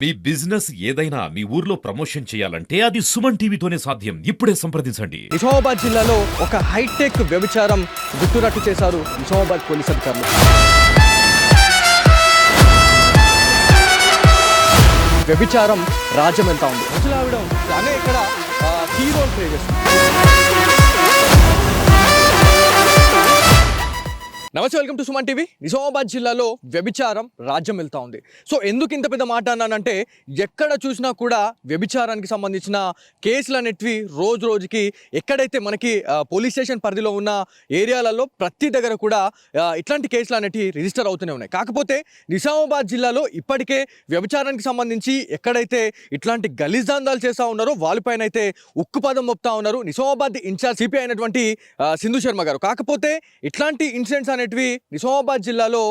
మీ business ఏదైనా మీ ఊర్లో promotion చేయాలంటే అది సుమన్ టీవీతోనే సాధ్యం. ఇప్పుడే సంప్రదించండి. నిజామాబాద్ జిల్లాలో ఒక హైటెక్ వ్యభిచారం గుట్టురట్టు చేశారు నిజామాబాద్ పోలీస్ అధికారులు. వ్యభిచారం రాజ్యం ఎంత ఉంది. ముసలావిడ అనే ఇక్కడ కీ రోల్ ప్లే చేస్తుంది. నమస్తే, welcome to Suman TV. Nizamabad జిల్లాలో వ్యభిచారం రాజ్యం వెళ్తూ ఉంది. సో ఎందుకు ఇంత పెద్ద మాట అన్నానంటే, ఎక్కడ చూసినా కూడా వ్యభిచారానికి సంబంధించిన కేసులు అనేటివి రోజు రోజుకి ఎక్కడైతే మనకి పోలీస్ స్టేషన్ పరిధిలో ఉన్న ఏరియాలలో ప్రతి దగ్గర కూడా ఇట్లాంటి కేసులు అనేటివి రిజిస్టర్ అవుతూనే ఉన్నాయి. కాకపోతే నిజామాబాద్ జిల్లాలో ఇప్పటికే వ్యభిచారానికి సంబంధించి ఎక్కడైతే ఇట్లాంటి గలీజాందాలు చేస్తూ ఉన్నారో వాళ్ళపైన అయితే ఉక్కు పదం మోపుతా ఉన్నారు నిజామాబాద్ ఇన్ఛార్జ్ సిపి అయినటువంటి సింధు శర్మ గారు. కాకపోతే ఇట్లాంటి ఇన్సిడెంట్స్ అనేటివి నిజామాబాద్ జిల్లాలో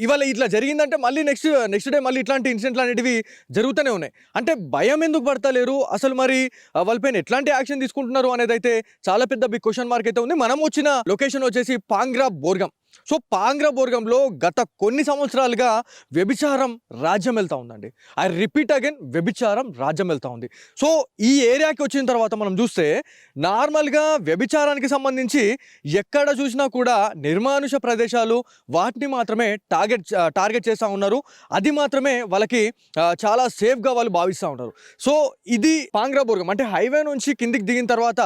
ఇవాళ ఇట్లా జరిగిందంటే మళ్ళీ నెక్స్ట్ డే మళ్ళీ ఇట్లాంటి ఇన్సిడెంట్లు అనేటివి జరుగుతూనే ఉన్నాయి. అంటే భయం ఎందుకు పడతలేరు, అసలు మరి వాళ్ళపైన ఎట్లాంటి యాక్షన్ తీసుకుంటున్నారు అనేది అయితే చాలా పెద్ద బిగ్ క్వశ్చన్ మార్క్ అయితే ఉంది. మనం వచ్చిన లొకేషన్ వచ్చేసి పాంగ్రా బోర్గం. సో పాంగ్రా బోర్గంలో గత కొన్ని సంవత్సరాలుగా వ్యభిచారం రాజ్యం వెళ్తూ ఉందండి. ఐ రిపీట్ అగైన్, వ్యభిచారం రాజ్యం వెళ్తూ ఉంది. సో ఈ ఏరియాకి వచ్చిన తర్వాత మనం చూస్తే నార్మల్గా వ్యభిచారానికి సంబంధించి ఎక్కడ చూసినా కూడా నిర్మానుష ప్రదేశాలు వాటిని మాత్రమే టార్గెట్ చేస్తూ ఉన్నారు. అది మాత్రమే వాళ్ళకి చాలా సేఫ్గా వాళ్ళు భావిస్తూ ఉంటారు. సో ఇది పాంగ్రా బోర్గం అంటే హైవే నుంచి కిందికి దిగిన తర్వాత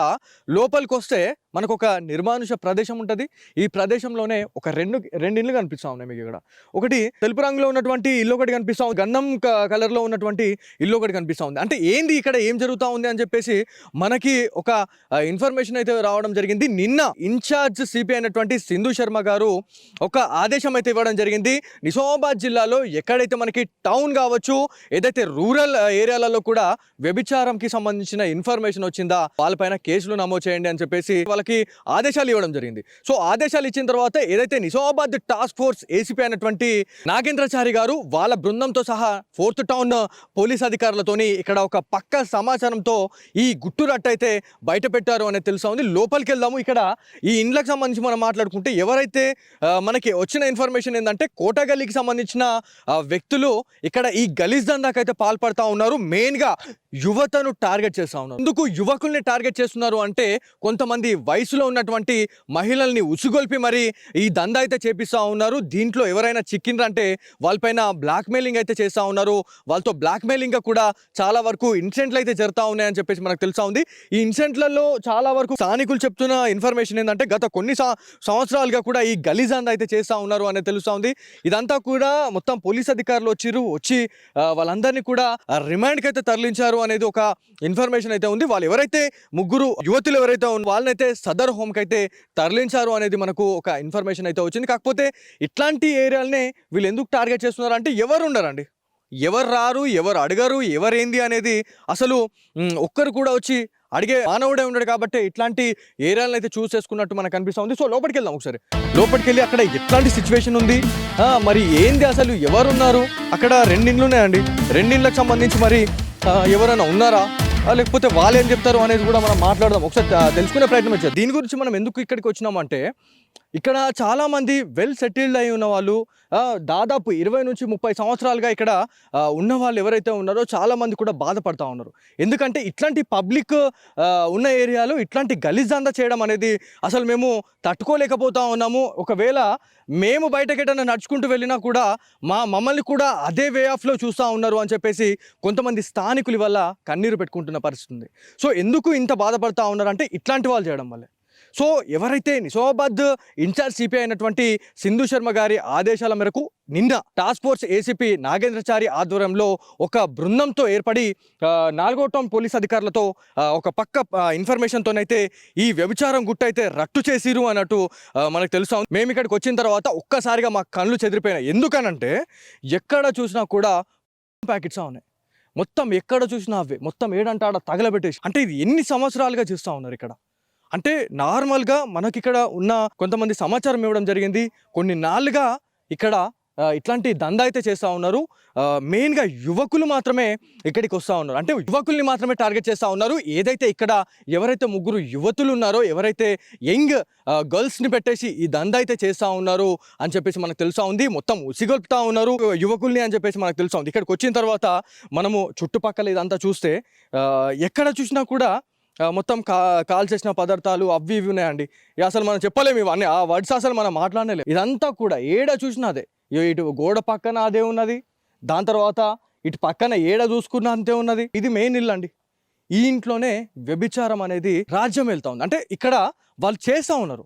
లోపలికి వస్తే మనకు ఒక నిర్మానుష ప్రదేశం ఉంటుంది. ఈ ప్రదేశంలోనే ఒక రెండు ఇళ్ళు కనిపిస్తూ ఉన్నాయి మీకు. ఇక్కడ ఒకటి తెలుపు రంగులో ఉన్నటువంటి ఇల్లు ఒకటి కనిపిస్తూ ఉంది, గంధం కలర్లో ఉన్నటువంటి ఇల్లు ఒకటి కనిపిస్తూ ఉంది. అంటే ఏంది ఇక్కడ ఏం జరుగుతూ ఉంది అని చెప్పేసి మనకి ఒక ఇన్ఫర్మేషన్ అయితే రావడం జరిగింది. నిన్న ఇన్ఛార్జ్ సిపి అయినటువంటి సింధు శర్మ గారు ఒక ఆదేశం అయితే ఇవ్వడం జరిగింది. నిజామాబాద్ జిల్లాలో ఎక్కడైతే మనకి టౌన్ కావచ్చు, ఏదైతే రూరల్ ఏరియాలలో కూడా వ్యభిచారంకి సంబంధించిన ఇన్ఫర్మేషన్ వచ్చిందా వాళ్ళపైన కేసులు నమోదు చేయండి అని చెప్పేసి వాళ్ళకి ఆదేశాలు ఇవ్వడం జరిగింది. సో ఆదేశాలు ఇచ్చిన తర్వాత ఏదైతే నిజామాబాద్ టాస్క్ ఫోర్స్ ఏసీపీ అయినటువంటి నాగేంద్రచారి గారు వాళ్ళ బృందంతో సహా 4th టౌన్ పోలీస్ అధికారులతోని ఇక్కడ ఒక పక్క సమాచారంతో ఈ గుట్టురట్టు అయితే బయట పెట్టారు అనేది తెలుసా ఉంది. లోపలికి వెళ్దాము. ఇక్కడ ఈ ఇండ్లకు సంబంధించి మనం మాట్లాడుకుంటే ఎవరైతే మనకి వచ్చిన ఇన్ఫర్మేషన్ ఏంటంటే కోటగల్లీకి సంబంధించిన వ్యక్తులు ఇక్కడ ఈ గలీజ్ దందాకైతే పాల్పడతా ఉన్నారు. మెయిన్గా యువతను టార్గెట్ చేస్తూ ఉన్నారు. ఎందుకు యువకుల్ని టార్గెట్ చేస్తున్నారు అంటే, కొంతమంది వయసులో ఉన్నటువంటి మహిళల్ని ఉసుగొల్పి మరి ఈ దందా అయితే చేపిస్తూ ఉన్నారు. దీంట్లో ఎవరైనా చిక్కిండ్రంటే వాళ్ళపైన బ్లాక్మెయిలింగ్ అయితే చేస్తూ ఉన్నారు. వాళ్ళతో బ్లాక్మెయిలింగ్గా కూడా చాలా వరకు ఇన్సిడెంట్లు అయితే జరుగుతూ ఉన్నాయని చెప్పేసి మనకు తెలుసా ఉంది. ఈ ఇన్సిడెంట్లలో చాలా వరకు స్థానికులు చెప్తున్న ఇన్ఫర్మేషన్ ఏంటంటే, గత కొన్ని సంవత్సరాలుగా కూడా ఈ గలీజాందా అయితే చేస్తూ ఉన్నారు అనేది తెలుస్తూ ఉంది. ఇదంతా కూడా మొత్తం పోలీస్ అధికారులు వచ్చి వాళ్ళందరినీ కూడా రిమాండ్కి అయితే తరలించారు అనేది ఒక ఇన్ఫర్మేషన్ అయితే ఉంది. వాళ్ళు ఎవరైతే ముగ్గురు యువతులు ఎవరైతే వాళ్ళనైతే సదర్ హోమ్కి అయితే తరలించారు అనేది మనకు ఒక ఇన్ఫర్మేషన్ అయితే వచ్చింది. కాకపోతే ఇట్లాంటి ఏరియాలనే వీళ్ళు ఎందుకు టార్గెట్ చేస్తున్నారు అంటే, ఎవరు ఉండరండి, ఎవరు రారు, ఎవరు అడగరు, ఎవరేంది అనేది అసలు ఒక్కరు కూడా వచ్చి అడిగే మానవుడే ఉన్నాడు. కాబట్టి ఇట్లాంటి ఏరియాలను అయితే చూస్ చేసుకున్నట్టు మనకు అనిపిస్తూ ఉంది. సో లోపలికి వెళ్దాం ఒకసారి. లోపలికి వెళ్ళి అక్కడ ఎట్లాంటి సిచ్యువేషన్ ఉంది, మరి ఏంది, అసలు ఎవరున్నారు. అక్కడ 2 ఇండ్లు ఉన్నాయండి. 2 ఇండ్లకు సంబంధించి మరి ఎవరైనా ఉన్నారా, లేకపోతే వాళ్ళు ఏం చెప్తారు అనేది కూడా మనం మాట్లాడదాం. ఒకసారి తెలుసుకునే ప్రయత్నం వచ్చారు. దీని గురించి మనం ఎందుకు ఇక్కడికి వచ్చినామంటే, ఇక్కడ చాలామంది వెల్ సెటిల్డ్ అయి ఉన్న వాళ్ళు, దాదాపు 20 నుంచి 30 సంవత్సరాలుగా ఇక్కడ ఉన్న వాళ్ళు ఎవరైతే ఉన్నారో చాలామంది కూడా బాధపడతా ఉన్నారు. ఎందుకంటే ఇట్లాంటి పబ్లిక్ ఉన్న ఏరియాలో ఇట్లాంటి గలీజాందా చేయడం అనేది అసలు మేము తట్టుకోలేకపోతా ఉన్నాము. ఒకవేళ మేము బయటకెటన్నా నడుచుకుంటూ వెళ్ళినా కూడా మమ్మల్ని కూడా అదే వే ఆఫ్లో చూస్తూ ఉన్నారు అని చెప్పేసి కొంతమంది స్థానికుల వల్ల కన్నీరు పెట్టుకుంటున్న పరిస్థితి ఉంది. సో ఎందుకు ఇంత బాధపడతా ఉన్నారంటే, ఇట్లాంటి వాళ్ళు చేయడం వల్లే. సో ఎవరైతే నిజామాబాద్ ఇన్ఛార్జ్ సిపి అయినటువంటి సింధు శర్మ గారి ఆదేశాల మేరకు నిన్న టాస్క్ ఫోర్స్ ఏసీపీ నాగేంద్రచారి ఆధ్వర్యంలో ఒక బృందంతో ఏర్పడి 4వ టౌన్ పోలీస్ అధికారులతో ఒక పక్క ఇన్ఫర్మేషన్తోనైతే ఈ వ్యభిచారం గుట్ట అయితే రట్టు చేసిరు అన్నట్టు మనకు తెలుసా. మేము ఇక్కడికి వచ్చిన తర్వాత ఒక్కసారిగా మా కళ్ళు చెదిరిపోయినాయి. ఎందుకనంటే ఎక్కడ చూసినా కూడా ప్యాకెట్స్ ఉన్నాయి. మొత్తం ఎక్కడ చూసినా అవే, మొత్తం ఏడంటాడ తగలబెట్టేసి. అంటే ఇది ఎన్ని సంవత్సరాలుగా చూస్తూ ఉన్నారు ఇక్కడ. అంటే నార్మల్గా మనకి ఇక్కడ ఉన్న కొంతమంది సమాచారం ఇవ్వడం జరిగింది. కొన్ని నాళ్ళుగా ఇక్కడ ఇట్లాంటి దందా అయితే చేస్తూ ఉన్నారు. మెయిన్గా యువకులు మాత్రమే ఇక్కడికి వస్తూ ఉన్నారు, అంటే యువకుల్ని మాత్రమే టార్గెట్ చేస్తూ ఉన్నారు. ఏదైతే ఇక్కడ ఎవరైతే ముగ్గురు యువతులు ఉన్నారో, ఎవరైతే యంగ్ గర్ల్స్ని పెట్టేసి ఈ దందా అయితే చేస్తూ ఉన్నారు అని చెప్పేసి మనకు తెలుసా ఉంది. మొత్తం ఉసిగొల్పుతా ఉన్నారు యువకుల్ని అని చెప్పేసి మనకు తెలుసా ఉంది. ఇక్కడికి వచ్చిన తర్వాత మనము చుట్టుపక్కల ఇదంతా చూస్తే ఎక్కడ చూసినా కూడా మొత్తం కాల్ చేసిన పదార్థాలు అవి ఇవి ఉన్నాయండి. అసలు మనం చెప్పలేము ఇవన్నీ, ఆ వర్డ్స్ అసలు మనం మాట్లాడలేము. ఇదంతా కూడా ఏడ చూసినా అదే. ఇటు గోడ పక్కన అదే ఉన్నది, దాని తర్వాత ఇటు పక్కన ఏడ చూసుకున్న అంతే ఉన్నది. ఇది మెయిన్ ఇల్లు అండి. ఈ ఇంట్లోనే వ్యభిచారం అనేది రాజ్యం వెళ్తా ఉంది. అంటే ఇక్కడ వాళ్ళు చేస్తూ ఉన్నారు,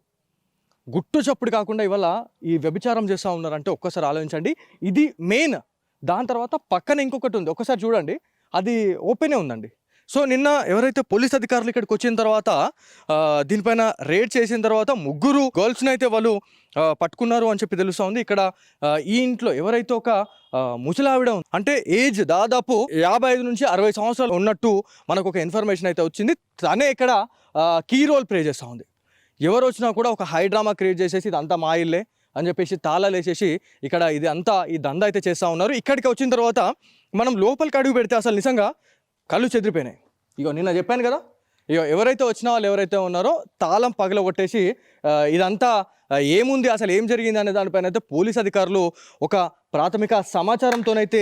గుట్టు చప్పుడు కాకుండా ఇవాళ ఈ వ్యభిచారం చేస్తూ ఉన్నారు. అంటే ఒక్కసారి ఆలోచించండి, ఇది మెయిన్. దాని తర్వాత పక్కన ఇంకొకటి ఉంది, ఒక్కసారి చూడండి, అది ఓపెనే ఉందండి. సో నిన్న ఎవరైతే పోలీస్ అధికారులు ఇక్కడికి వచ్చిన తర్వాత దీనిపైన రేడ్ చేసిన తర్వాత ముగ్గురు గర్ల్స్ని అయితే వాళ్ళు పట్టుకున్నారు అని చెప్పి తెలుస్తూ ఉంది. ఇక్కడ ఈ ఇంట్లో ఎవరైతే ఒక ముసలావిడ ఉంది, అంటే ఏజ్ దాదాపు 55 నుంచి 60 సంవత్సరాలు ఉన్నట్టు మనకు ఒక ఇన్ఫర్మేషన్ అయితే వచ్చింది. తనే ఇక్కడ కీ రోల్ ప్లే చేస్తూ ఉంది. ఎవరు వచ్చినా కూడా ఒక హై డ్రామా క్రియేట్ చేసేసి ఇదంతా మా ఇల్లే అని చెప్పేసి తాళాలు వేసేసి ఇక్కడ ఇది అంతా ఈ దందా అయితే చేస్తూ ఉన్నారు. ఇక్కడికి వచ్చిన తర్వాత మనం లోపలికి అడుగు పెడితే అసలు నిజంగా కళ్ళు చెదిరిపోయినాయి. ఇగో నిన్న చెప్పాను కదా, ఇగో ఎవరైతే వచ్చిన వాళ్ళు ఎవరైతే ఉన్నారో తాళం పగలగొట్టేసి ఇదంతా ఏముంది, అసలు ఏం జరిగింది అనే దానిపైన అయితే పోలీస్ అధికారులు ఒక ప్రాథమిక సమాచారంతోనైతే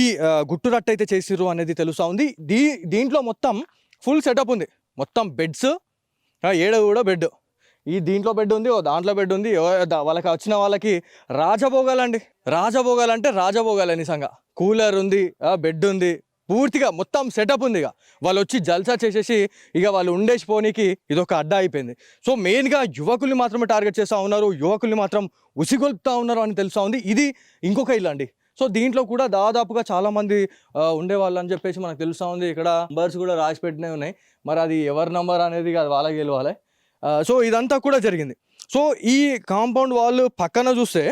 ఈ గుట్టురట్టు అయితే చేసిర్రు అనేది తెలుస్తూ ఉంది. దీంట్లో మొత్తం ఫుల్ సెటప్ ఉంది, మొత్తం బెడ్స్, ఏడ కూడా బెడ్, ఈ దీంట్లో బెడ్ ఉంది, దాంట్లో బెడ్ ఉంది. వాళ్ళకి వచ్చిన వాళ్ళకి రాజభోగాలండి, రాజభోగాలంటే రాజభోగాలు నిజంగా. కూలర్ ఉంది, బెడ్ ఉంది, పూర్తిగా మొత్తం సెటప్ ఉంది. ఇక వాళ్ళు వచ్చి జల్సా చేసేసి ఇక వాళ్ళు ఉండేసి పోనీకి ఇదొక అడ్డా అయిపోయింది. సో మెయిన్గా యువకుల్ని మాత్రమే టార్గెట్ చేస్తూ ఉన్నారు, యువకుల్ని మాత్రం ఉసిగొల్పుతూ ఉన్నారు అని తెలుస్తూ ఉంది. ఇది ఇంకొక ఇల్లు అండి. సో దీంట్లో కూడా దాదాపుగా చాలామంది ఉండేవాళ్ళు అని చెప్పేసి మనకు తెలుస్తూ ఉంది. ఇక్కడ నంబర్స్ కూడా రాసి పెట్టినవి ఉన్నాయి, మరి అది ఎవరి నంబర్ అనేది అది వాళ్ళకి గెలవాలి. సో ఇదంతా కూడా జరిగింది. సో ఈ కాంపౌండ్ వాళ్ళు పక్కన చూస్తే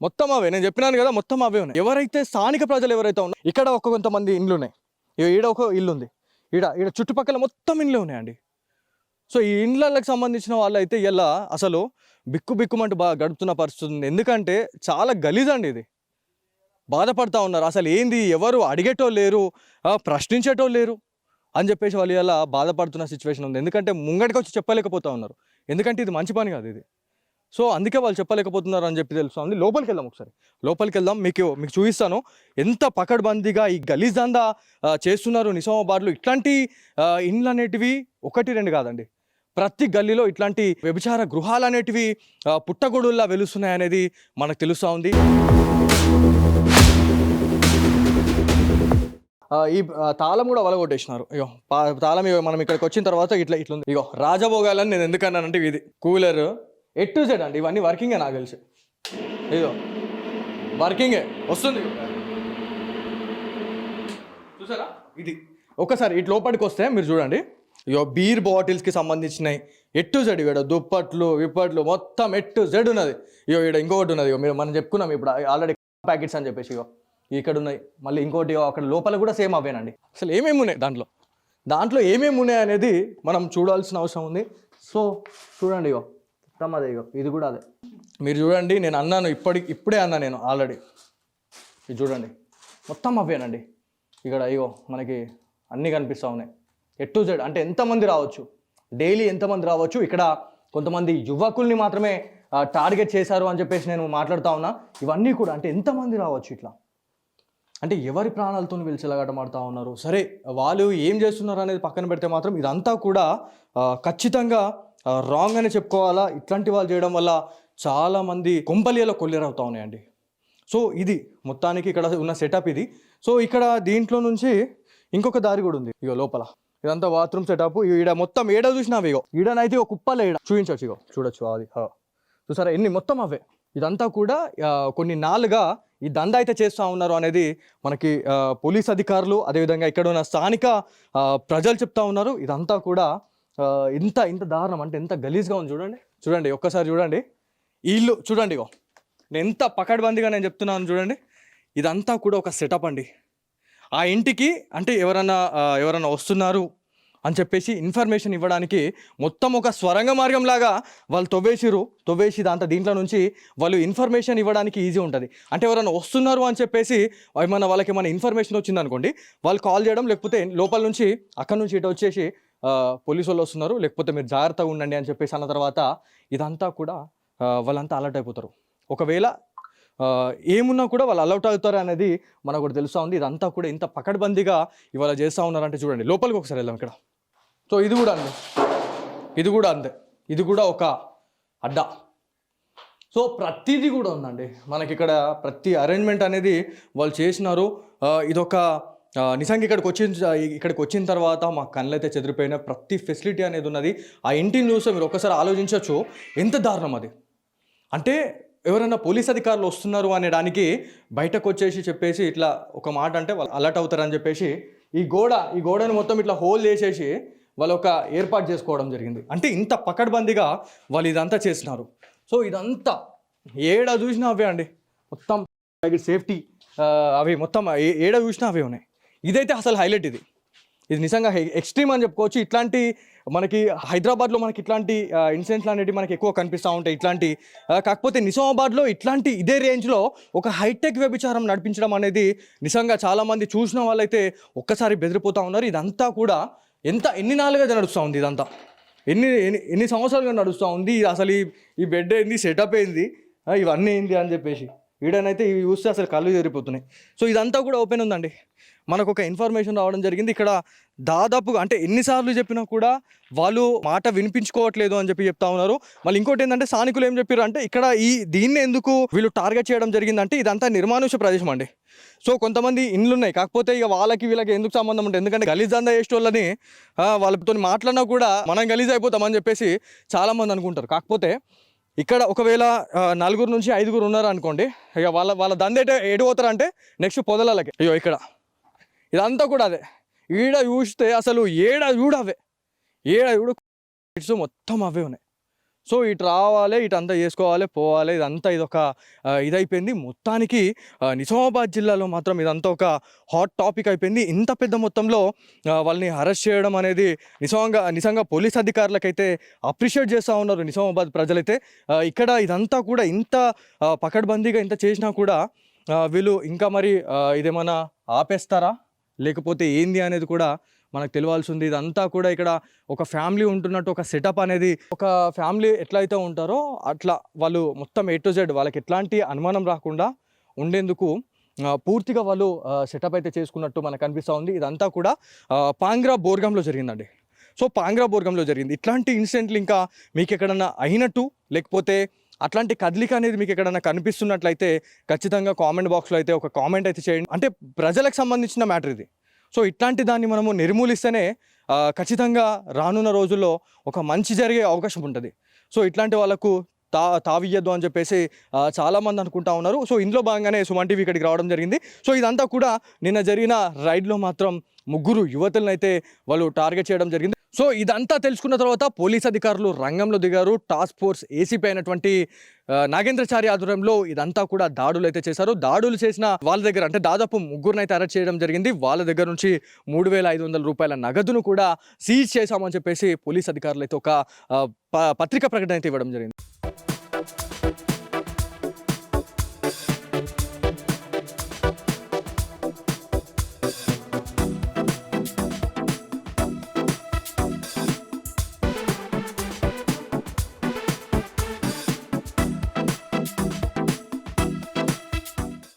మొత్తం అవే నేను చెప్పినాను కదా, మొత్తం అవే ఉన్నాయి. ఎవరైతే స్థానిక ప్రజలు ఎవరైతే ఉన్నారో, ఇక్కడ కొంతమంది ఇండ్లు ఉన్నాయి, ఈడ ఒక ఇల్లు ఉంది, ఈడ చుట్టుపక్కల మొత్తం ఇండ్లు ఉన్నాయండి. సో ఈ ఇండ్లకు సంబంధించిన వాళ్ళు అయితే ఇలా అసలు బిక్కుమంటూ బాగా గడుపుతున్న పరిస్థితి ఉంది. ఎందుకంటే చాలా గలీజ్ అండి, ఇది బాధపడతా ఉన్నారు. అసలు ఏంది, ఎవరు అడిగేటోళ్ళు లేరు, ప్రశ్నించేటోళ్ళు లేరు అని చెప్పేసి వాళ్ళు ఇలా బాధపడుతున్న సిచ్యువేషన్ ఉంది. ఎందుకంటే ముంగడికి వచ్చి చెప్పలేకపోతా ఉన్నారు, ఎందుకంటే ఇది మంచి పని కాదు ఇది. సో అందుకే వాళ్ళు చెప్పలేకపోతున్నారు అని చెప్పి తెలుస్తుంది. లోపలికి వెళ్దాం, ఒకసారి లోపలికి వెళ్దాం, మీకు చూపిస్తాను ఎంత పకడ్బందీగా ఈ గలీజ్ దందా చేస్తున్నారు నిజామాబాద్లో. ఇట్లాంటి ఇండ్లు అనేటివి 1-2 కాదండి, ప్రతి గల్లీలో ఇట్లాంటి వ్యభిచార గృహాలు అనేటివి పుట్టగొడుల్లా వెలుస్తున్నాయి అనేది మనకు తెలుస్తూ ఉంది. ఈ తాళం కూడా వలగొట్టేసినారు. ఇగో తాళం మనం ఇక్కడికి వచ్చిన తర్వాత ఇట్లుంది. ఇగో రాజభోగాలని నేను ఎందుకన్నానంటే ఇది కూలర్ ఎటు జెడ్ అండి, ఇవన్నీ వర్కింగే నాకు తెలిసి. ఇదో వర్కింగే వస్తుంది, చూసారా. ఇది ఒకసారి ఇటు లోపలికి వస్తే మీరు చూడండి, ఇగో బీర్ బాటిల్స్కి సంబంధించినవి ఎటు జెడ్, ఇక్కడ దుప్పట్లు విప్పట్లు మొత్తం ఎటు జెడ్ ఉన్నది. ఇగో ఇక్కడ ఇంకొకటి ఉన్నది, ఇగో మనం చెప్పుకున్నాం ఇప్పుడు ఆల్రెడీ ప్యాకెట్స్ అని చెప్పేసి, ఇగో ఇక్కడ ఉన్నాయి. మళ్ళీ ఇంకోటి అక్కడ లోపల కూడా సేమ్ అవేనండి. అసలు ఏమేమి ఉన్నాయి దాంట్లో ఏమేమి ఉన్నాయి అనేది మనం చూడాల్సిన అవసరం ఉంది. సో చూడండి, ఇగో మొత్తం అదే, ఇగో ఇది కూడా అదే. మీరు చూడండి, నేను అన్నాను ఇప్పుడే అన్నా నేను ఆల్రెడీ. ఇది చూడండి మొత్తం అవేనండి. ఇక్కడ ఇగో మనకి అన్నీ కనిపిస్తూ ఉన్నాయి ఎటు జెడ్. అంటే ఎంతమంది రావచ్చు, డైలీ ఎంతమంది రావచ్చు. ఇక్కడ కొంతమంది యువకుల్ని మాత్రమే టార్గెట్ చేశారు అని చెప్పేసి నేను మాట్లాడుతూ ఉన్నా. ఇవన్నీ కూడా అంటే ఎంతమంది రావచ్చు ఇట్లా, అంటే ఎవరి ప్రాణాలతో వీళ్ళు చెలగాటమాడుతూ ఉన్నారు. సరే వాళ్ళు ఏం చేస్తున్నారు అనేది పక్కన పెడితే మాత్రం ఇదంతా కూడా ఖచ్చితంగా రాంగ్ అని చెప్పుకోవాలా. ఇట్లాంటి వాళ్ళు చేయడం వల్ల చాలామంది కొంపలియలో కొల్లేరవుతూ ఉన్నాయండి. సో ఇది మొత్తానికి ఇక్కడ ఉన్న సెటప్ ఇది. సో ఇక్కడ దీంట్లో నుంచి ఇంకొక దారి కూడా ఉంది. ఇగో లోపల ఇదంతా బాత్రూమ్ సెటప్. ఈడ మొత్తం ఏడ చూసినావు, ఇగో ఈడనైతే ఒక కుప్పలే ఈడ చూపించవచ్చు. ఇగో చూడొచ్చు, అది చూసారా ఎన్ని మొత్తం అవే. ఇదంతా కూడా కొన్ని నాలుగా ఈ దందా అయితే చేస్తూ ఉన్నారు అనేది మనకి పోలీస్ అధికారులు, అదేవిధంగా ఇక్కడ ఉన్న స్థానిక ప్రజలు చెప్తా ఉన్నారు. ఇదంతా కూడా ఇంత దారుణం, అంటే ఎంత గలీజ్గా ఉంది. చూడండి ఒక్కసారి చూడండి, ఈ ఇల్లు చూడండి, ఇగో ఎంత పకడ్బందీగా నేను చెప్తున్నాను చూడండి. ఇదంతా కూడా ఒక సెటప్ అండి. ఆ ఇంటికి అంటే ఎవరన్నా వస్తున్నారు, అని చెప్పేసి ఇన్ఫర్మేషన్ ఇవ్వడానికి మొత్తం ఒక స్వరంగ మార్గం లాగా వాళ్ళు తవ్వేసి దీంట్లో నుంచి వాళ్ళు ఇన్ఫర్మేషన్ ఇవ్వడానికి ఈజీ ఉంటుంది. అంటే ఎవరైనా వస్తున్నారు అని చెప్పేసి వాళ్ళకి ఏమైనా ఇన్ఫర్మేషన్ వచ్చింది అనుకోండి, వాళ్ళు కాల్ చేయడం, లేకపోతే లోపల నుంచి అక్కడ నుంచి ఇటు వచ్చేసి పోలీసు వాళ్ళు వస్తున్నారు, లేకపోతే మీరు జాగ్రత్తగా ఉండండి అని చెప్పేసి అన్న తర్వాత ఇదంతా కూడా వాళ్ళంతా అలర్ట్ అయిపోతారు. ఒకవేళ ఏమున్నా కూడా వాళ్ళు అలౌట్ అవుతారు అనేది మనకు కూడా తెలుస్తూ ఉంది. ఇదంతా కూడా ఇంత పకడ్బందీగా ఇవాళ చేస్తూ ఉన్నారంటే చూడండి. లోపలికి ఒకసారి వెళ్దాం. ఇక్కడ సో ఇది కూడా అంతే, ఇది కూడా ఒక అడ్డా. సో ప్రతిదీ కూడా ఉందండి మనకి ఇక్కడ. ప్రతి అరేంజ్మెంట్ అనేది వాళ్ళు చేసినారు. ఇదొక నిజంగా ఇక్కడికి వచ్చిన తర్వాత మా కళ్ళు అయితే చెదిరిపోయిన ప్రతి ఫెసిలిటీ అనేది ఉన్నది. ఆ ఇంటిని చూస్తే మీరు ఒక్కసారి ఆలోచించవచ్చు ఎంత దారుణం అది. అంటే ఎవరైనా పోలీస్ అధికారులు వస్తున్నారు అనేదానికి బయటకు వచ్చేసి చెప్పేసి ఇట్లా ఒక మాట అంటే వాళ్ళు అలర్ట్ అవుతారని చెప్పేసి ఈ గోడను మొత్తం ఇట్లా హోల్ చేసేసి వాళ్ళు ఒక ఏర్పాటు చేసుకోవడం జరిగింది. అంటే ఇంత పకడ్బందీగా వాళ్ళు ఇదంతా చేసినారు. సో ఇదంతా ఏడ చూసినా అవే అండి, మొత్తం సేఫ్టీ అవి మొత్తం ఏడ చూసినా అవే ఉన్నాయి. ఇదైతే అసలు హైలైట్. ఇది నిజంగా ఎక్స్ట్రీమ్ అని చెప్పుకోవచ్చు. ఇట్లాంటి మనకి హైదరాబాద్లో మనకి ఇట్లాంటి ఇన్సిడెంట్లు అనేవి మనకి ఎక్కువ కనిపిస్తూ ఉంటాయి. కాకపోతే నిజామాబాద్లో ఇట్లాంటి ఇదే రేంజ్లో ఒక హైటెక్ వ్యభిచారం నడిపించడం అనేది నిజంగా చాలామంది చూసిన వాళ్ళైతే ఒక్కసారి బెదిరిపోతూ ఉన్నారు. ఇదంతా కూడా ఎన్ని నాలుగుగా నడుస్తూ ఉంది, ఇదంతా ఎన్ని సంవత్సరాలుగా నడుస్తూ ఉంది. అసలు ఈ బెడ్ ఏంది, సెటప్ ఏంది, ఇవన్నీ ఏంది అని చెప్పేసి వీడనైతే ఇవి చూస్తే అసలు కళ్ళు జరిగిపోతున్నాయి. సో ఇదంతా కూడా ఓపెన్ ఉందండి. మనకు ఒక ఇన్ఫర్మేషన్ రావడం జరిగింది. ఇక్కడ దాదాపుగా అంటే ఎన్నిసార్లు చెప్పినా కూడా వాళ్ళు మాట వినిపించుకోవట్లేదు అని చెప్తా ఉన్నారు. మళ్ళీ ఇంకోటి ఏంటంటే స్థానికులు ఏం చెప్పారు అంటే ఇక్కడ దీన్ని ఎందుకు వీళ్ళు టార్గెట్ చేయడం జరిగిందంటే ఇదంతా నిర్మానుష్య ప్రదేశం అండి. సో కొంతమంది ఇండ్లు ఉన్నాయి, కాకపోతే ఇక వీళ్ళకి ఎందుకు సంబంధం ఉంటుంది, ఎందుకంటే గలీజ్ దందా చేసేటోళ్ళని వాళ్ళతో మాట్లాడినా కూడా మనం గలీజ్ అయిపోతామని చెప్పేసి చాలామంది అనుకుంటారు. కాకపోతే ఇక్కడ ఒకవేళ 4 నుంచి 5 ఉన్నారు అనుకోండి, ఇక వాళ్ళ దంద ఎటు పోతారంటే నెక్స్ట్ పొదలకి. అయ్యో ఇక్కడ ఇదంతా కూడా అదే. ఈడ చూస్తే అసలు ఏడ చూడు మొత్తం అవే ఉన్నాయి. సో ఇటు రావాలి, ఇటు అంతా చేసుకోవాలి, పోవాలి, ఇదంతా ఇదొక ఇదైపోయింది మొత్తానికి. నిజామాబాద్ జిల్లాలో మాత్రం ఇదంతా ఒక హాట్ టాపిక్ అయిపోయింది. ఇంత పెద్ద మొత్తంలో వాళ్ళని అరెస్ట్ చేయడం అనేది నిజంగా పోలీస్ అధికారులకైతే అప్రిషియేట్ చేస్తూ ఉన్నారు నిజామాబాద్ ప్రజలైతే. ఇక్కడ ఇదంతా కూడా ఇంత పకడ్బందీగా ఇంత చేసినా కూడా వీళ్ళు ఇంకా మరి ఇదేమన్నా ఆపేస్తారా లేకపోతే ఏంది అనేది కూడా మనకు తెలియాల్సి ఉంది. ఇదంతా కూడా ఇక్కడ ఒక ఫ్యామిలీ ఉంటున్నట్టు ఒక సెటప్ అనేది, ఒక ఫ్యామిలీ ఎట్లయితే ఉంటారో అట్లా వాళ్ళు మొత్తం A to Z వాళ్ళకి ఎట్లాంటి అనుమానం రాకుండా ఉండేందుకు పూర్తిగా వాళ్ళు సెటప్ అయితే చేసుకున్నట్టు మనకు కనిపిస్తూ ఉంది. ఇదంతా కూడా పాంగ్రా బోర్గంలో జరిగిందండి. సో పాంగ్రా బోర్గంలో జరిగింది. ఇట్లాంటి ఇన్సిడెంట్లు ఇంకా మీకు ఎక్కడన్నా అయినట్టు లేకపోతే అట్లాంటి కదలిక అనేది మీకు ఎక్కడన్నా కనిపిస్తున్నట్లయితే ఖచ్చితంగా కామెంట్ బాక్స్లో అయితే ఒక కామెంట్ అయితే చేయండి. అంటే ప్రజలకు సంబంధించిన మ్యాటర్ ఇది. సో ఇట్లాంటి దాన్ని మనము నిర్మూలిస్తేనే ఖచ్చితంగా రానున్న రోజుల్లో ఒక మంచి జరిగే అవకాశం ఉంటుంది. సో ఇట్లాంటి వాళ్ళకు తావియ్యద్దు అని చెప్పేసి చాలామంది అనుకుంటా ఉన్నారు. సో ఇందులో భాగంగానే సుమన్ టీవీ ఇక్కడికి రావడం జరిగింది. సో ఇదంతా కూడా నిన్న జరిగిన రైడ్లో మాత్రం 3 యువతులను అయితే వాళ్ళు టార్గెట్ చేయడం జరిగింది. సో ఇదంతా తెలుసుకున్న తర్వాత పోలీస్ అధికారులు రంగంలో దిగారు. టాస్క్ ఫోర్స్ ఏసీపీ అయినటువంటి నాగేంద్రచారి ఆధ్వర్యంలో ఇదంతా కూడా దాడులు అయితే చేశారు. దాడులు చేసిన వాళ్ళ దగ్గర అంటే దాదాపు 3 అయితే అరెస్ట్ చేయడం జరిగింది. వాళ్ళ దగ్గర నుంచి 3,500 రూపాయల నగదును కూడా సీజ్ చేశామని చెప్పేసి పోలీస్ అధికారులు అయితే ఒక పత్రికా ప్రకటన అయితే ఇవ్వడం జరిగింది.